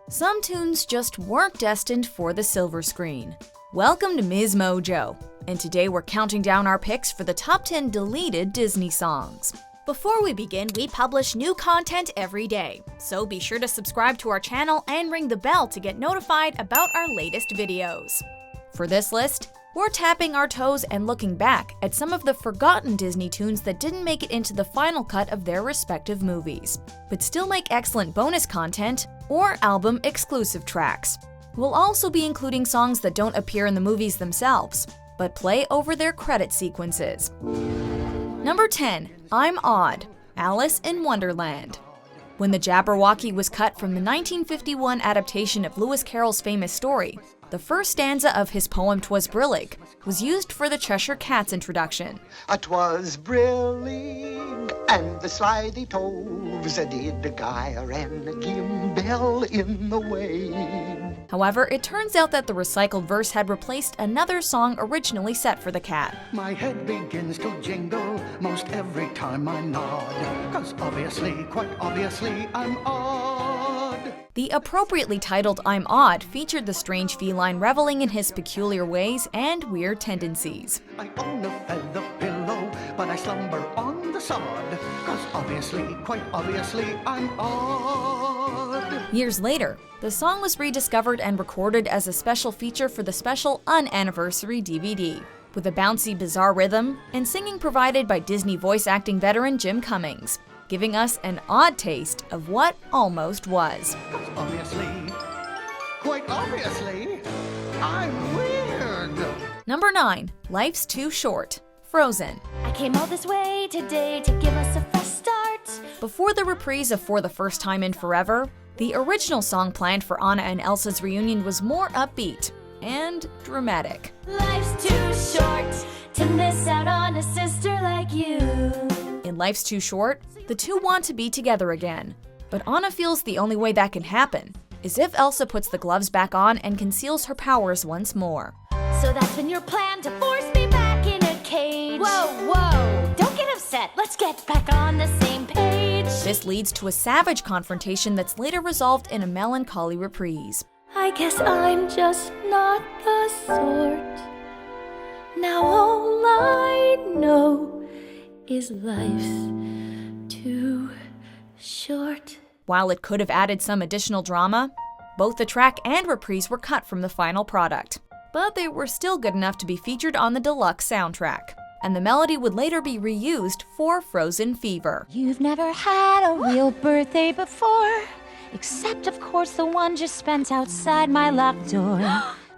Some tunes just weren't destined for the silver screen. Welcome to MsMojo, and today we're counting down our picks for the top 10 deleted Disney songs. Before we begin, we publish new content every day, so be sure to subscribe to our channel and ring the bell to get notified about our latest videos. For this list, we're tapping our toes and looking back at some of the forgotten Disney tunes that didn't make it into the final cut of their respective movies, but still make excellent bonus content or album exclusive tracks. We'll also be including songs that don't appear in the movies themselves, but play over their credit sequences. Number 10. I'm Odd, Alice in Wonderland. When the Jabberwocky was cut from the 1951 adaptation of Lewis Carroll's famous story, the first stanza of his poem "'Twas Brillig" was used for the Cheshire Cat's introduction. "'Twas brillig, and the slithy toves did gyre and gimble in the way." However, it turns out that the recycled verse had replaced another song originally set for the cat. "My head begins to jingle most every time I nod, 'cause obviously, quite obviously, I'm odd." The appropriately titled "I'm Odd" featured the strange feline reveling in his peculiar ways and weird tendencies. "I own a feather pillow, but I slumber on the sod, 'cause obviously, quite obviously, I'm odd." Years later, the song was rediscovered and recorded as a special feature for the special Unanniversary DVD, with a bouncy, bizarre rhythm and singing provided by Disney voice acting veteran Jim Cummings, giving us an odd taste of what almost was. "'Cause obviously, quite obviously, I'm weird." Number 9. Life's Too Short, Frozen. I came all this way today to give us a fresh start. Before the reprise of For the First Time in Forever, the original song planned for Anna and Elsa's reunion was more upbeat and dramatic. Life's too short to miss out on a sister like you. In Life's Too Short, the two want to be together again, but Anna feels the only way that can happen is if Elsa puts the gloves back on and conceals her powers once more. So that's been your plan to force me back in a cage. Whoa, don't get upset. Let's get back on the same page. This leads to a savage confrontation that's later resolved in a melancholy reprise. I guess I'm just not the sort. Now all I know is life's too short. While it could have added some additional drama, both the track and reprise were cut from the final product. But they were still good enough to be featured on the deluxe soundtrack, and the melody would later be reused for Frozen Fever. You've never had a real birthday before, except of course the one just spent outside my locked door.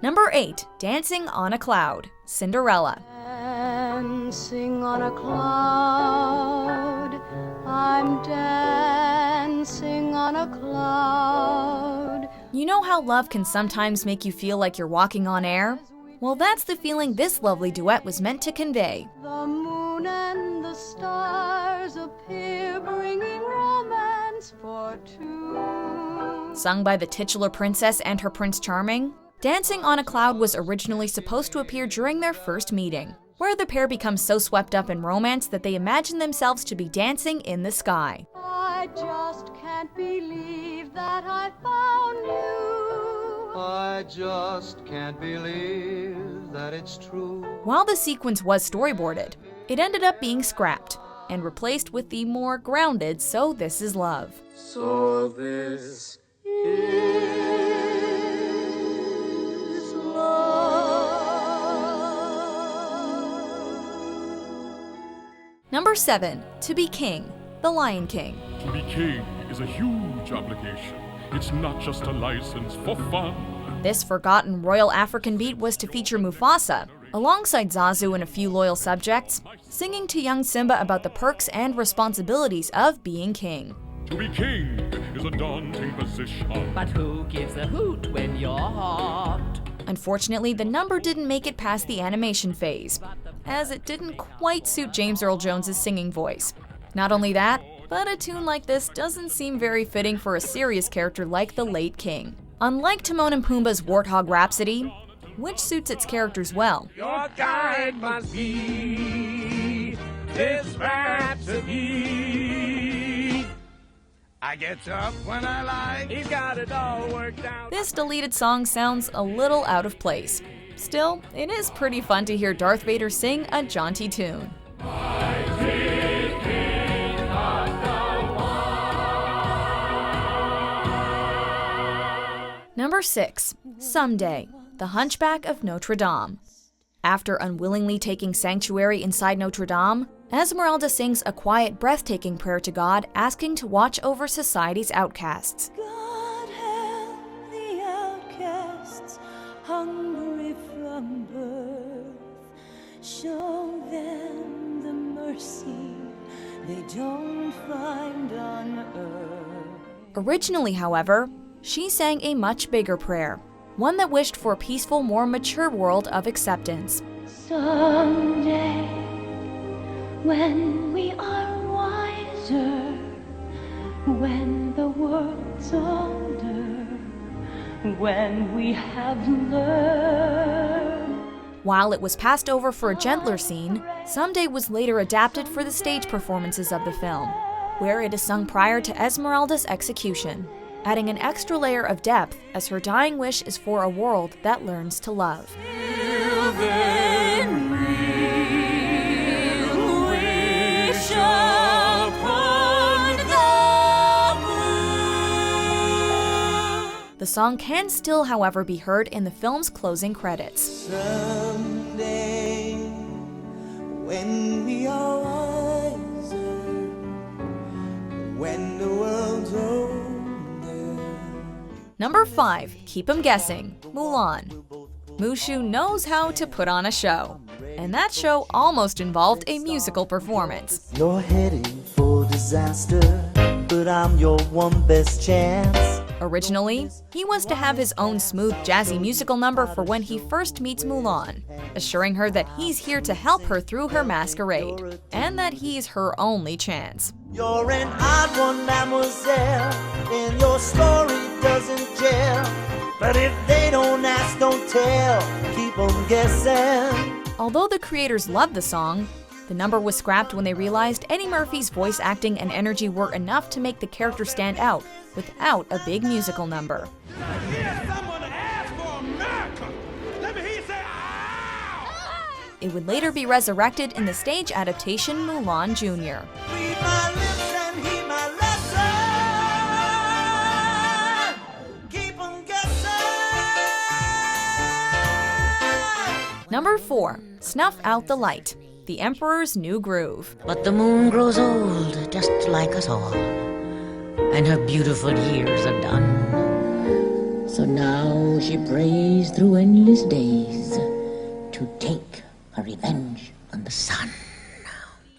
Number 8. Dancing on a Cloud, Cinderella. Dancing on a cloud, I'm dancing on a cloud. You know how love can sometimes make you feel like you're walking on air? Well, that's the feeling this lovely duet was meant to convey. The moon and the stars appear, bringing romance for two. Sung by the titular princess and her Prince Charming, Dancing on a Cloud was originally supposed to appear during their first meeting, where the pair becomes so swept up in romance that they imagine themselves to be dancing in the sky. I just can't believe that I found you. I just can't believe that it's true. While the sequence was storyboarded, it ended up being scrapped and replaced with the more grounded So This Is Love. So this is love. Number 7. To Be King, The Lion King. To be king is a huge obligation. It's not just a license for fun. This forgotten royal African beat was to feature Mufasa, alongside Zazu and a few loyal subjects, singing to young Simba about the perks and responsibilities of being king. To be king is a daunting position. But who gives a hoot when you're hot? Unfortunately, the number didn't make it past the animation phase, as it didn't quite suit James Earl Jones' singing voice. Not only that, but a tune like this doesn't seem very fitting for a serious character like the late king. Unlike Timon and Pumbaa's Warthog Rhapsody, which suits its characters well. Your guide must be this rhapsody. I I get up when I like. He's got it all worked out. This deleted song sounds a little out of place. Still, it is pretty fun to hear Darth Vader sing a jaunty tune. Number 6. Someday, The Hunchback of Notre Dame. After unwillingly taking sanctuary inside Notre Dame, Esmeralda sings a quiet, breathtaking prayer to God, asking to watch over society's outcasts. God help the outcasts, hungry from birth. Show them the mercy they don't find on earth. Originally, however, she sang a much bigger prayer, one that wished for a peaceful, more mature world of acceptance. Someday, when we are wiser, when the world's older, when we have learned. While it was passed over for a gentler scene, Someday was later adapted for the stage performances of the film, where it is sung prior to Esmeralda's execution, adding an extra layer of depth as her dying wish is for a world that learns to love. The song can still, however, be heard in the film's closing credits. Someday, when we are wiser, when the world's older. Number 5. Keep 'em guessing, Mulan. Mushu knows how to put on a show, and that show almost involved a musical performance. You're heading for disaster, but I'm your one best chance. Originally, he was to have his own smooth, jazzy musical number for when he first meets Mulan, assuring her that he's here to help her through her masquerade, and that he's her only chance. You're an odd one, mademoiselle, and your story doesn't gel. But if they don't ask, don't tell, keep 'em guessing. Although the creators loved the song, the number was scrapped when they realized Eddie Murphy's voice acting and energy were enough to make the character stand out without a big musical number. It would later be resurrected in the stage adaptation Mulan Jr. Read my lips and heed my lesson. Keep 'em guessing. Number 4. Snuff Out the Light, The Emperor's New Groove. But the moon grows old, just like us all, and her beautiful years are done. So now she prays through endless days to take her revenge on the sun.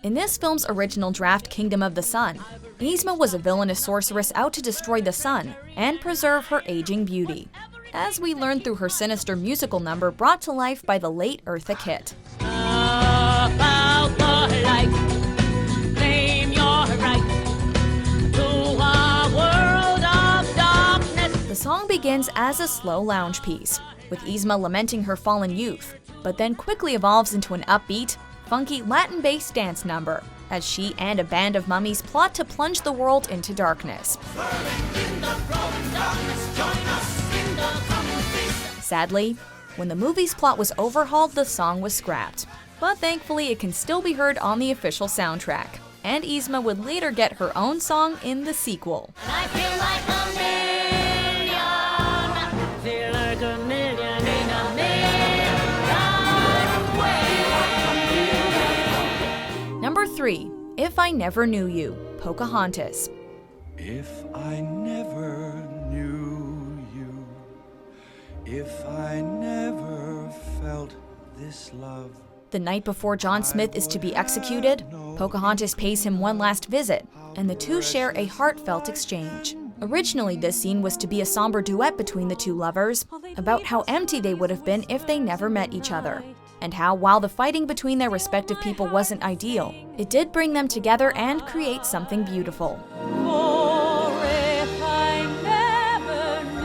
In this film's original draft Kingdom of the Sun, Yzma was a villainous sorceress out to destroy the sun and preserve her aging beauty, as we learned through her sinister musical number brought to life by the late Eartha Kitt. About the light, claim your right to a world of darkness. The song begins as a slow lounge piece, with Yzma lamenting her fallen youth, but then quickly evolves into an upbeat, funky Latin-based dance number, as she and a band of mummies plot to plunge the world into darkness. Sadly, when the movie's plot was overhauled, the song was scrapped. But thankfully, it can still be heard on the official soundtrack. And Yzma would later get her own song in the sequel. I feel like a million. Feel like a million in a million way. Number 3. If I Never Knew You, Pocahontas. If I never knew you, if I never felt this love. The night before John Smith is to be executed, Pocahontas pays him one last visit, and the two share a heartfelt exchange. Originally, this scene was to be a somber duet between the two lovers, about how empty they would have been if they never met each other, and how, while the fighting between their respective people wasn't ideal, it did bring them together and create something beautiful.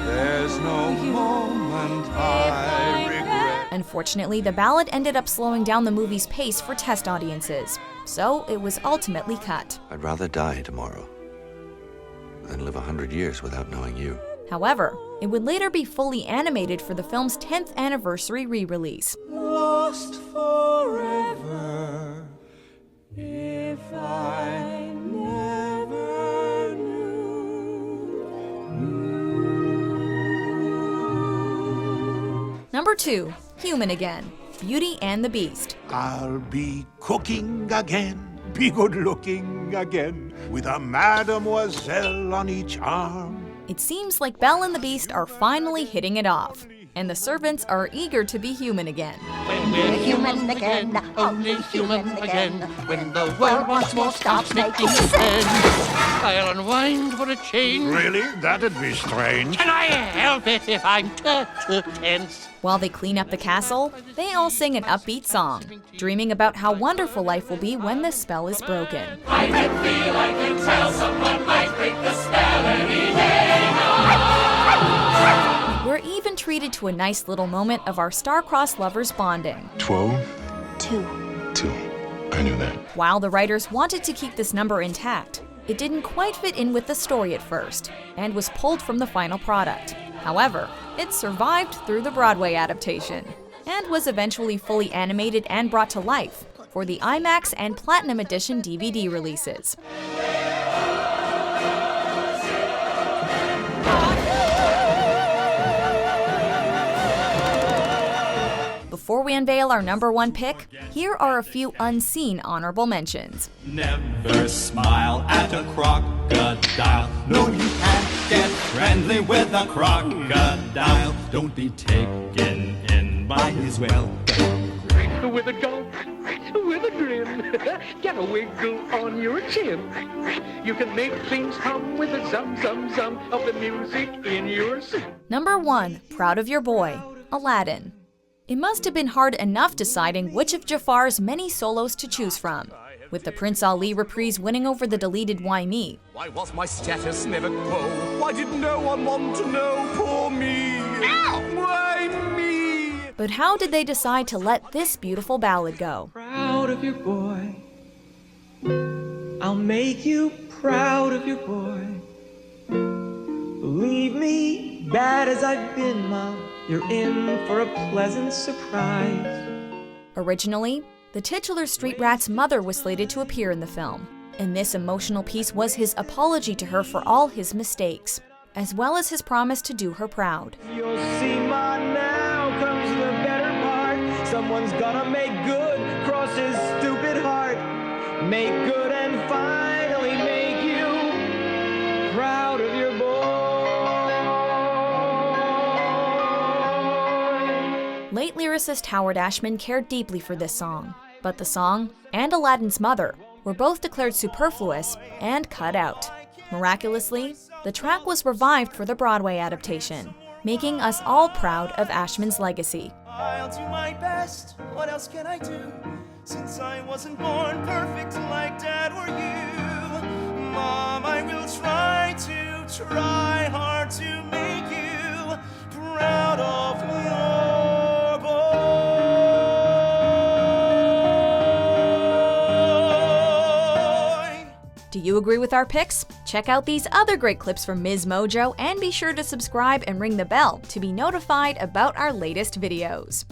There's no moment I regret. Unfortunately, the ballad ended up slowing down the movie's pace for test audiences, so it was ultimately cut. I'd rather die tomorrow than live 100 years without knowing you. However, it would later be fully animated for the film's 10th anniversary re-release. Lost forever, if I never knew. Number 2, Human Again, Beauty and the Beast. I'll be cooking again, be good looking again, with a mademoiselle on each arm. It seems like Belle and the Beast are finally hitting it off, and the servants are eager to be human again. When we're human again, only human again. When the world once more stops making sense, I'll unwind for a change. Really? That'd be strange. Can I help it if I'm tense? While they clean up the castle, they all sing an upbeat song, dreaming about how wonderful life will be when the spell is broken. I can feel, I can tell someone might break the spell any day. We're even treated to a nice little moment of our star-crossed lovers bonding. 12? 2. 2. I knew that. While the writers wanted to keep this number intact, it didn't quite fit in with the story at first, and was pulled from the final product. However, it survived through the Broadway adaptation, and was eventually fully animated and brought to life for the IMAX and Platinum Edition DVD releases. Before we unveil our number 1 pick, here are a few unseen honorable mentions. Never smile at a crocodile. No, you can't get friendly with a crocodile. Don't be taken in by his well. With a gulp, with a grin, get a wiggle on your chin. You can make things hum with a zum zum zum of the music in your soup. Number 1, Proud of Your Boy, Aladdin. It must have been hard enough deciding which of Jafar's many solos to choose from, with the Prince Ali reprise winning over the deleted Why Me. Why was my status never quo? Why did no one want to know? Poor me. Ow! Why me? But how did they decide to let this beautiful ballad go? Proud of your boy. I'll make you proud of your boy. Believe me, bad as I've been, Mom, you're in for a pleasant surprise. Originally, the titular street rat's mother was slated to appear in the film, and this emotional piece was his apology to her for all his mistakes, as well as his promise to do her proud. You'll see, Ma, now comes the better part. Someone's gonna make good, cross his stupid heart. Make good and finally make you proud of your boy. Late lyricist Howard Ashman cared deeply for this song, but the song and Aladdin's mother were both declared superfluous and cut out. Miraculously, the track was revived for the Broadway adaptation, making us all proud of Ashman's legacy. I'll do my best, what else can I do? Since I wasn't born perfect like Dad or you. Mom, I will try hard to make you proud of your boy. Do you agree with our picks? Check out these other great clips from MsMojo and be sure to subscribe and ring the bell to be notified about our latest videos.